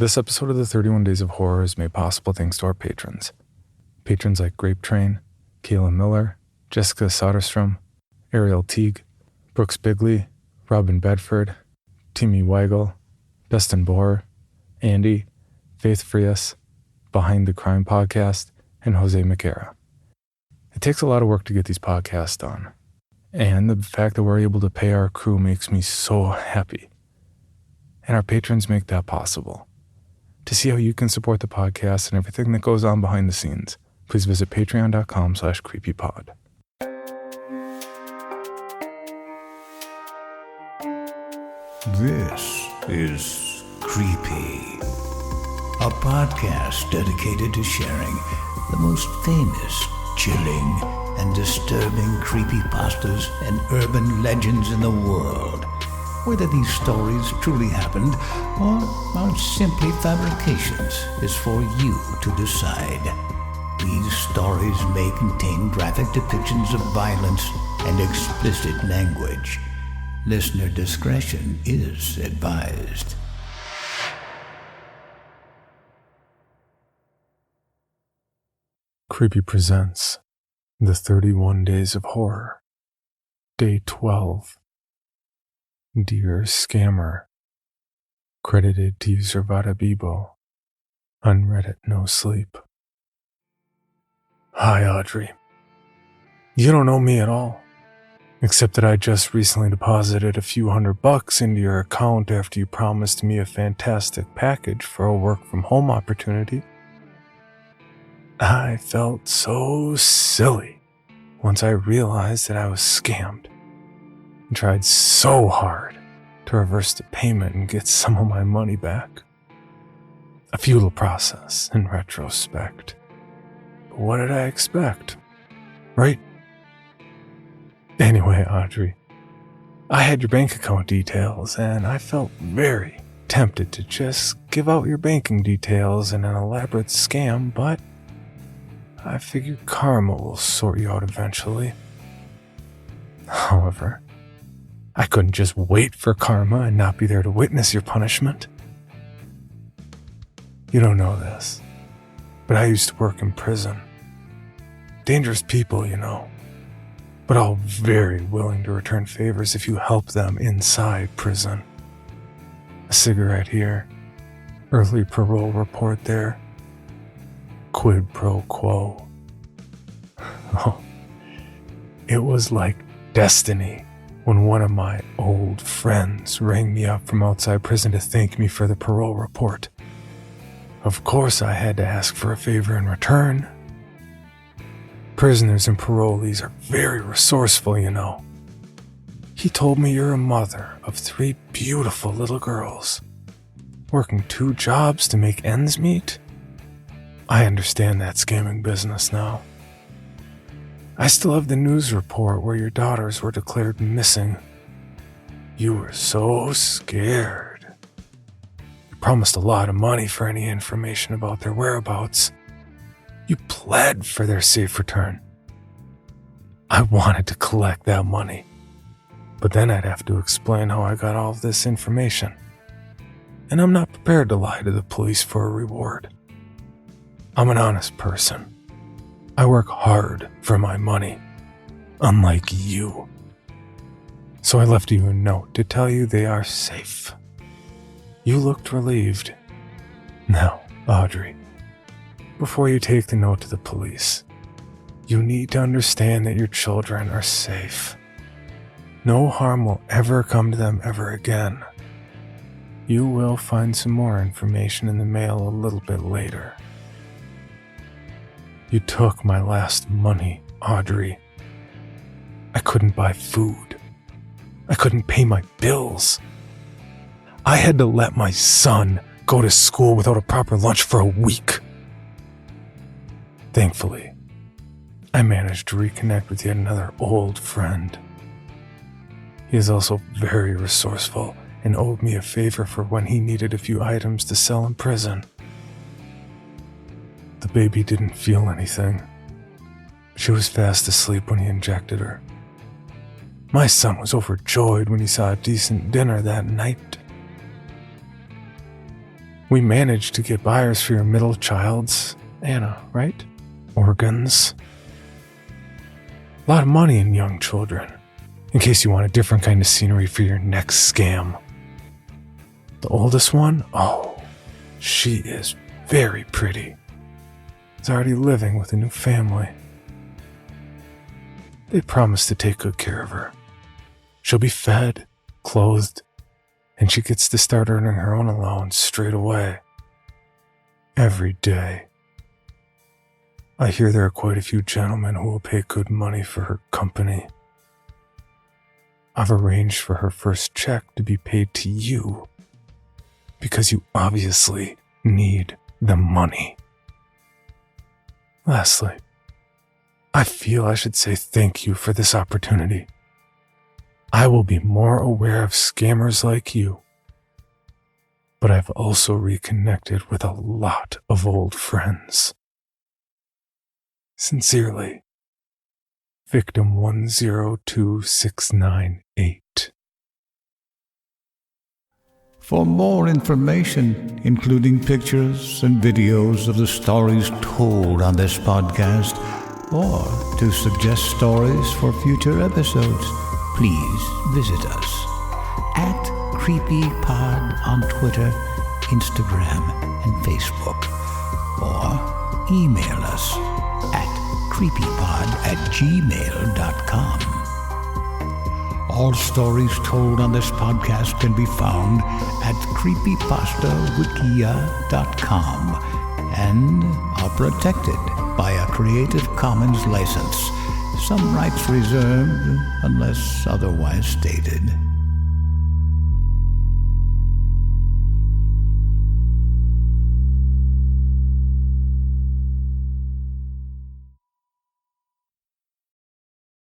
This episode of the 31 Days of Horror is made possible thanks to our patrons. Patrons like Grape Train, Kayla Miller, Jessica Soderstrom, Ariel Teague, Brooks Bigley, Robin Bedford, Timmy Weigel, Dustin Bohr, Andy, Faith Frias, Behind the Crime Podcast, and Jose Maquera. It takes a lot of work to get these podcasts done, and the fact that we're able to pay our crew makes me so happy. And our patrons make that possible. To see how you can support the podcast and everything that goes on behind the scenes, please visit patreon.com/creepypod. This is Creepy, a podcast dedicated to sharing the most famous, chilling, and disturbing creepypastas and urban legends in the world. Whether these stories truly happened or are simply fabrications is for you to decide. These stories may contain graphic depictions of violence and explicit language. Listener discretion is advised. Creepy presents The 31 Days of Horror, Day 12. Dear Scammer. Credited to user Vada Bibo. Unreddit No Sleep. Hi, Audrey. You don't know me at all, except that I just recently deposited a few $100 into your account after you promised me a fantastic package for a work-from-home opportunity. I felt so silly once I realized that I was scammed and tried so hard to reverse the payment and get some of my money back. A futile process in retrospect. But what did I expect? Right? Anyway, Audrey, I had your bank account details and I felt very tempted to just give out your banking details in an elaborate scam, but I figured karma will sort you out eventually. However, I couldn't just wait for karma and not be there to witness your punishment. You don't know this, but I used to work in prison. Dangerous people, you know, but all very willing to return favors if you help them inside prison. A cigarette here, early parole report there. Quid pro quo. Oh, it was like destiny when one of my old friends rang me up from outside prison to thank me for the parole report. Of course, I had to ask for a favor in return. Prisoners and parolees are very resourceful, you know. He told me you're a mother of 3 beautiful little girls, working 2 jobs to make ends meet. I understand that scamming business now. I still have the news report where your daughters were declared missing. You were so scared. You promised a lot of money for any information about their whereabouts. You pled for their safe return. I wanted to collect that money, but then I'd have to explain how I got all of this information. And I'm not prepared to lie to the police for a reward. I'm an honest person. I work hard for my money, unlike you. So I left you a note to tell you they are safe. You looked relieved. Now, Audrey, before you take the note to the police, you need to understand that your children are safe. No harm will ever come to them ever again. You will find some more information in the mail a little bit later. You took my last money, Audrey. I couldn't buy food. I couldn't pay my bills. I had to let my son go to school without a proper lunch for a week. Thankfully, I managed to reconnect with yet another old friend. He is also very resourceful and owed me a favor for when he needed a few items to sell in prison. The baby didn't feel anything. She was fast asleep when he injected her. My son was overjoyed when he saw a decent dinner that night. We managed to get buyers for your middle child's, Anna, right? Organs. A lot of money in young children, in case you want a different kind of scenery for your next scam. The oldest one, oh, she is very pretty. Is already living with a new family. They promise to take good care of her. She'll be fed, clothed, and she gets to start earning her own allowance straight away. Every day. I hear there are quite a few gentlemen who will pay good money for her company. I've arranged for her first check to be paid to you, because you obviously need the money. Lastly, I feel I should say thank you for this opportunity. I will be more aware of scammers like you, but I've also reconnected with a lot of old friends. Sincerely, Victim 102698. For more information, including pictures and videos of the stories told on this podcast, or to suggest stories for future episodes, please visit us at CreepyPod on Twitter, Instagram, and Facebook, or email us at creepypod@gmail.com. All stories told on this podcast can be found at creepypastawikia.com and are protected by a Creative Commons license. Some rights reserved unless otherwise stated.